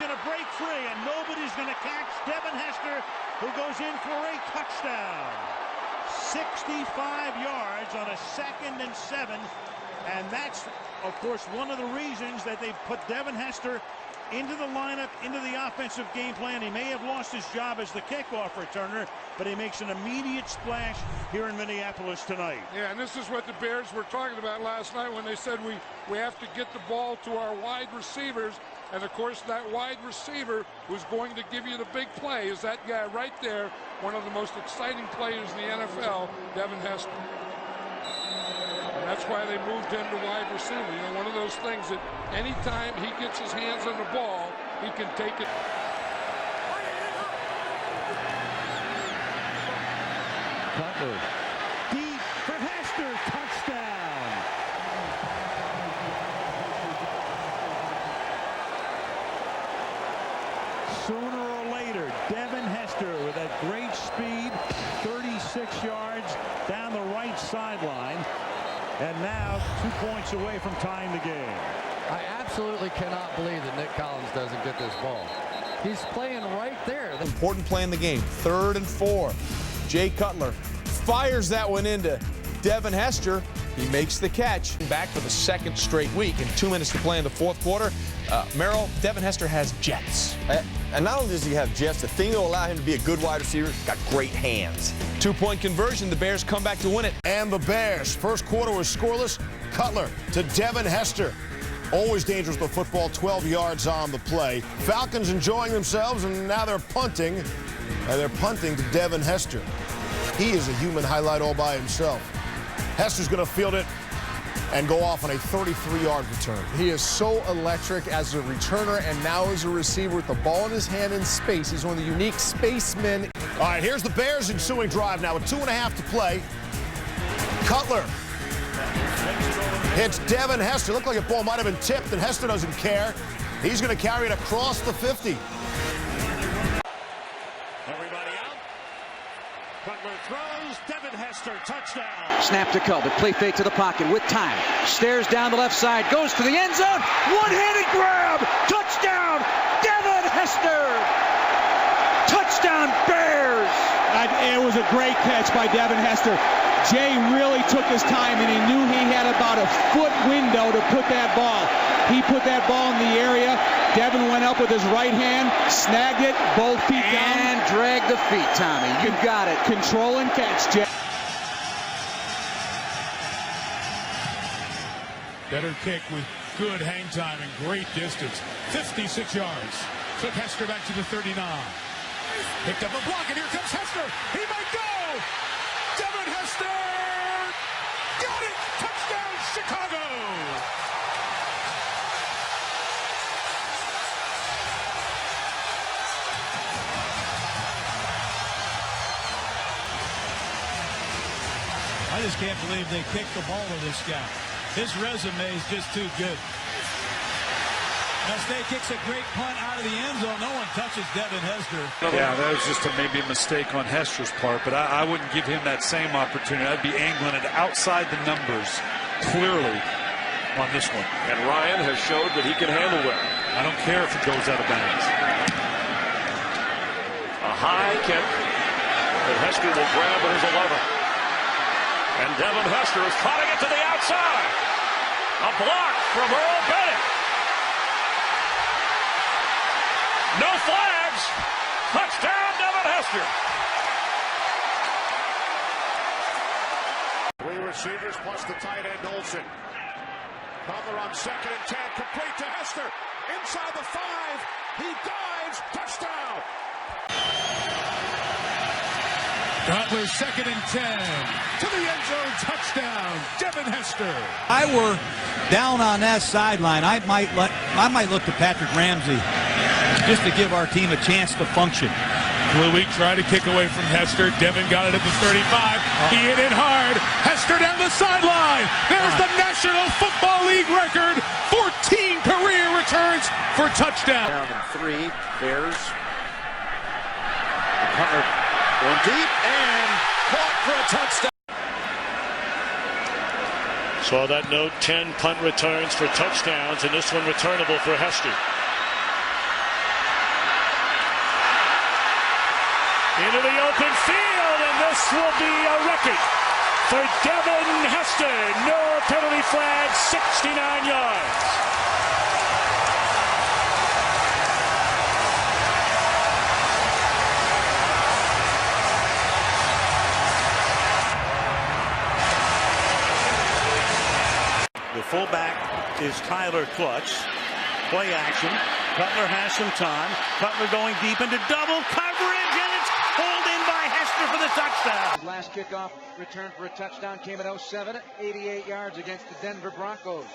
going to break free, and nobody's going to catch Devin Hester, who goes in for a touchdown. 65 yards on a 2nd and 7, and that's, of course, one of the reasons that they put Devin Hester into the lineup, into the offensive game plan. He may have lost his job as the kickoff returner, but he makes an immediate splash here in Minneapolis tonight. Yeah, and this is what the Bears were talking about last night when they said we have to get the ball to our wide receivers. And, of course, that wide receiver who's going to give you the big play is that guy right there, one of the most exciting players in the NFL, Devin Hester. And that's why they moved him to wide receiver. You know, one of those things that anytime he gets his hands on the ball, he can take it. Butler deep for Hester, touchdown. Sooner or later, Devin Hester with that great speed, 36 yards down the right sideline, and now 2 points away from tying the game. I absolutely cannot believe that Nick Collins doesn't get this ball. He's playing right there. Important play in the game, 3rd and 4. Jay Cutler fires that one into Devin Hester. He makes the catch. Back for the 2nd straight week, and 2 minutes to play in the 4th quarter. Merrill, Devin Hester has jets. And not only does he have jets, the thing that will allow him to be a good wide receiver, got great hands. 2-point conversion, the Bears come back to win it. And the Bears, first quarter was scoreless. Cutler to Devin Hester. Always dangerous with the football, 12 yards on the play. Falcons enjoying themselves, and now they're punting. And they're punting to Devin Hester. He is a human highlight all by himself. Hester's going to field it and go off on a 33-yard return. He is so electric as a returner and now as a receiver with the ball in his hand in space. He's one of the unique spacemen. All right, here's the Bears' ensuing drive now with 2.5 to play. Cutler hits Devin Hester. Looked like the ball might have been tipped, and Hester doesn't care. He's going to carry it across the 50. Everybody out. Cutler throws. Devin Hester, touchdown. Snap to Cull, but play fake to the pocket with time. Stares down the left side, goes to the end zone. One-handed grab. Touchdown, Devin Hester. Touchdown, Bears. It was a great catch by Devin Hester. Jay really took his time, and he knew he had about a foot window to put that ball. He put that ball in the area. Devin went up with his right hand, snagged it, both feet down. And dragged the feet, Tommy. You got it. Control and catch, Jay. Better kick with good hang time and great distance. 56 yards. Took Hester back to the 39. Picked up a block, and here comes Hester. He might go. Devin Hester. Got it. Touchdown, Chicago. I just can't believe they kicked the ball to this guy. His resume is just too good. State kicks a great punt out of the end zone. No one touches Devin Hester. Yeah, that was just maybe a mistake on Hester's part, but I wouldn't give him that same opportunity. I'd be angling it outside the numbers clearly on this one. And Ryan has showed that he can handle it. I don't care if it goes out of bounds. A high kick that Hester will grab at his 11. And Devin Hester is trotting it to the outside. A block from Earl Bennett. No flags. Touchdown, Devin Hester. 3 receivers plus the tight end Olsen. Cutler on 2nd and 10, complete to Hester. Inside the 5. He dives. Touchdown. Cutler 2nd and 10. To the end zone. Touchdown, Devin Hester. I were down on that sideline. I might look to Patrick Ramsey just to give our team a chance to function. Kluig tried to kick away from Hester. Devin got it at the 35. He hit it hard. Hester down the sideline. There's the National Football League record. 14 career returns for touchdown. Down in 3, Bears. Cutler going deep and caught for a touchdown. Saw that note, 10 punt returns for touchdowns, and this one returnable for Hester. into the open field, and this will be a record for Devin Hester. No penalty flag, 69 yards. The fullback is Tyler Clutch. Play action. Cutler has some time. Cutler going deep into double coverage, and it's pulled in by Hester for the touchdown. His last kickoff return for a touchdown came at 07, 88 yards against the Denver Broncos.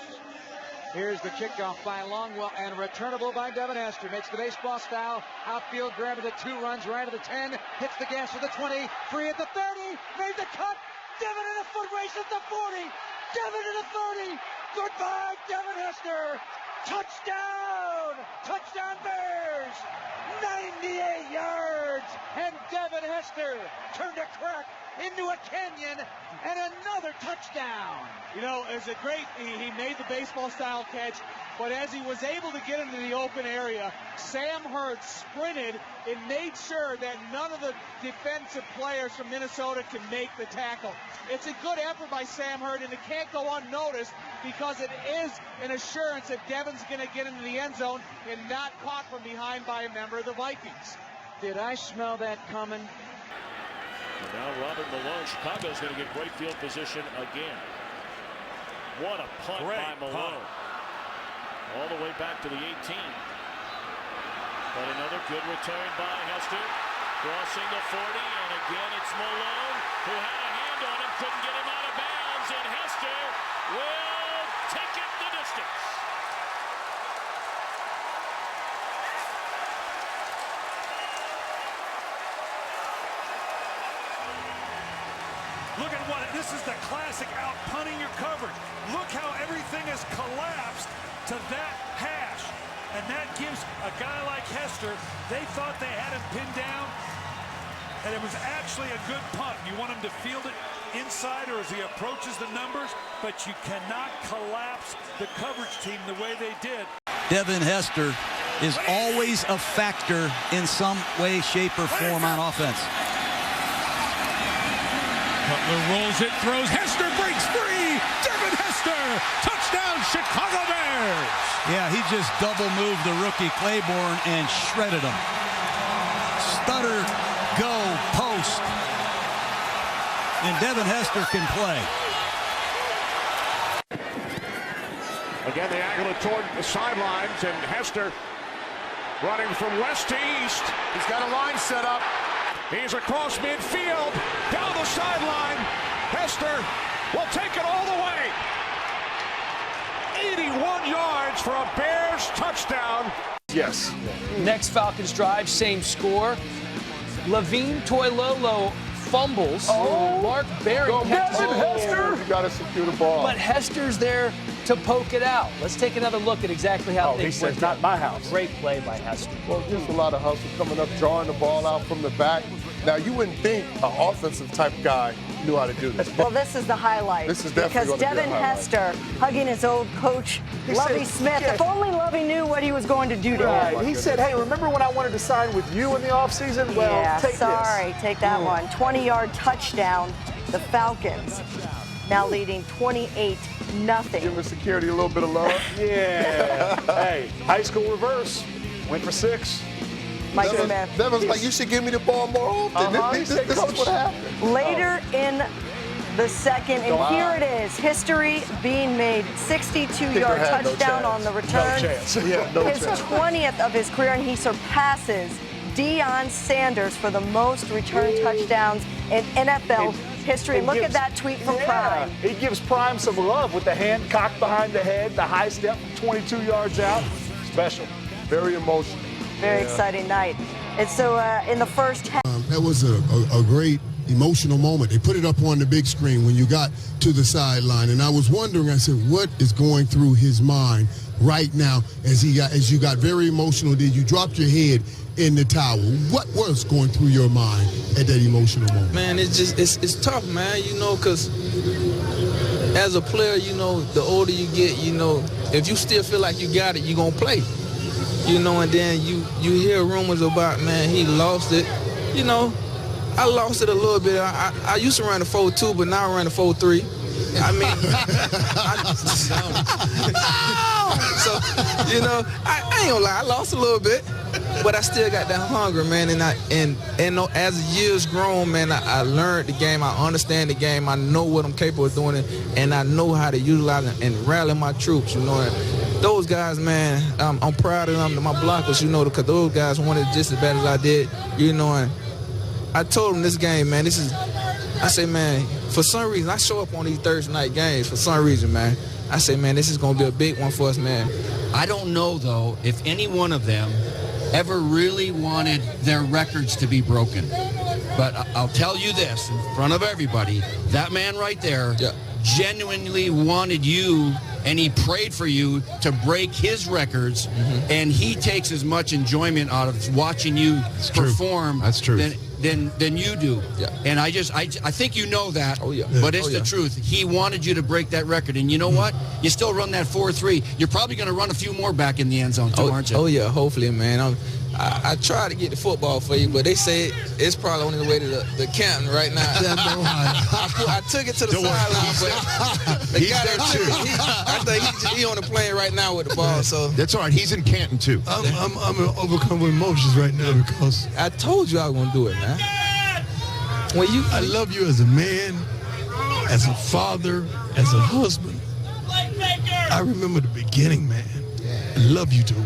Here's the kickoff by Longwell and returnable by Devin Hester. Makes the baseball style. Outfield grab of the 2, runs right at the 10. Hits the gas for the 20. Free at the 30. Made the cut. Devin in a foot race at the 40. Devin in the 30. Goodbye, Devin Hester. Touchdown! Touchdown Bears! 98 yards! And Devin Hester turned a crack into a canyon and another touchdown. You know, it's a great, he made the baseball style catch, but as he was able to get into the open area, Sam Hurd sprinted and made sure that none of the defensive players from Minnesota can make the tackle. It's a good effort by Sam Hurd, and it can't go unnoticed because it is an assurance that Devin's going to get into the end zone and not caught from behind by a member of the Vikings. Did I smell that coming? And now Robert Malone. Chicago's going to get great field position again. What a punt by Malone. All the way back to the 18. But another good return by Hester. Crossing the 40, and again it's Malone, who had a hand on him, couldn't get him out of bounds, and Hester will take it the distance. Look at what, this is the classic out punting your coverage. Look how everything has collapsed to that hash. And that gives a guy like Hester, they thought they had him pinned down, and it was actually a good punt. You want him to field it inside or as he approaches the numbers, but you cannot collapse the coverage team the way they did. Devin Hester is always a factor in some way, shape, or form on offense. Cutler rolls it, throws, Hester breaks free! Devin Hester! Touchdown, Chicago Bears! Yeah, he just double moved the rookie Claiborne and shredded him. Stutter, go, post. And Devin Hester can play. Again, the angle toward the sidelines, and Hester running from west to east. He's got a line set up. He's across midfield, down the sideline. Hester will take it all the way. 81 yards for a Bears touchdown. Yes. Next Falcons drive, same score. Levine Toilolo fumbles. Mark Barry catches it. Hester. You got to secure the ball. But Hester's there to poke it out. Let's take another look at exactly how things went. Not my house. Great play by Hester. Well, just a lot of hustle coming up, drawing the ball out from the back. Now, you wouldn't think an offensive type guy knew how to do this. Well, this is the highlight. This is definitely because Devin Hester hugging his old coach, Lovie Smith. If only Lovie knew what he was going to do to him. He said, hey, remember when I wanted to sign with you in the offseason? Well, yeah, take sorry, this. Take that one. 20-yard touchdown, the Falcons now leading 28-0. Giving security a little bit of love. Yeah. Hey, high school reverse. Went for 6. Mike Smith. Devin's like, you should give me the ball more often. This is what happened. Later in the second, and here it is, history being made. 62-yard touchdown on the return. No chance. Yeah, no his chance. 20th of his career, and he surpasses Deion Sanders for the most return touchdowns in NFL history. Look at that tweet from Prime. He gives Prime some love with the hand cocked behind the head, the high step, 22 yards out. Special. Very emotional. Very exciting night. And so in the first half. That was a great emotional moment. They put it up on the big screen when you got to the sideline. And I was wondering, I said, what is going through his mind right now as you got very emotional? Did you drop your head in the towel? What was going through your mind at that emotional moment? Man, it's tough, man, you know, because as a player, you know, the older you get, you know, if you still feel like you got it, you're going to play. You know, and then you hear rumors about, man, he lost it. You know, I lost it a little bit. I used to run the 4.2, but now I run the 4.3. I mean, so, you know, I ain't gonna lie, I lost a little bit, but I still got that hunger, man. And as the years grown, man, I learned the game. I understand the game. I know what I'm capable of doing, and I know how to utilize it and rally my troops, you know. And those guys, man, I'm proud of them, my blockers, you know, because those guys wanted just as bad as I did, you know. And I told them this game, man, I say, man, for some reason, I show up on these Thursday night games for some reason, man. I say, man, this is going to be a big one for us, man. I don't know, though, if any one of them ever really wanted their records to be broken. But I'll tell you this in front of everybody, that man right there genuinely wanted you, and he prayed for you to break his records, and he takes as much enjoyment out of watching you perform than you do. And I think you know that, but it's the truth. He wanted you to break that record, and you know what? You still run that 4.3. You're probably going to run a few more back in the end zone too, aren't you? Oh yeah, hopefully, man. I try to get the football for you, but they say it's probably on the way to the Canton right now. I took it to the sideline, but the guy there too. I think he on the plane right now with the ball. So that's all right. He's in Canton too. I'm overcome with emotions right now because I told you I was gonna do it, man. I love you as a man, as a father, as a husband. I remember the beginning, man. I love you, dude.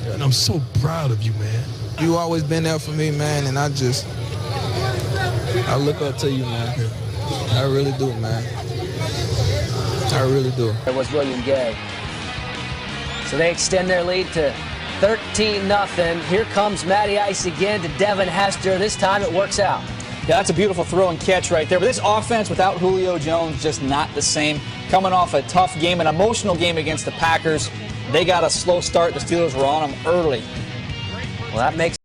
And I'm so proud of you, man. You always been there for me, man, and I look up to you, man. I really do, man. I really do. It was William Gay. So they extend their lead to 13-0. Here comes Matty Ice again to Devin Hester. This time it works out. Yeah, that's a beautiful throw and catch right there. But this offense without Julio Jones, just not the same. Coming off a tough game, an emotional game against the Packers. They got a slow start. The Steelers were on them early. Well, that makes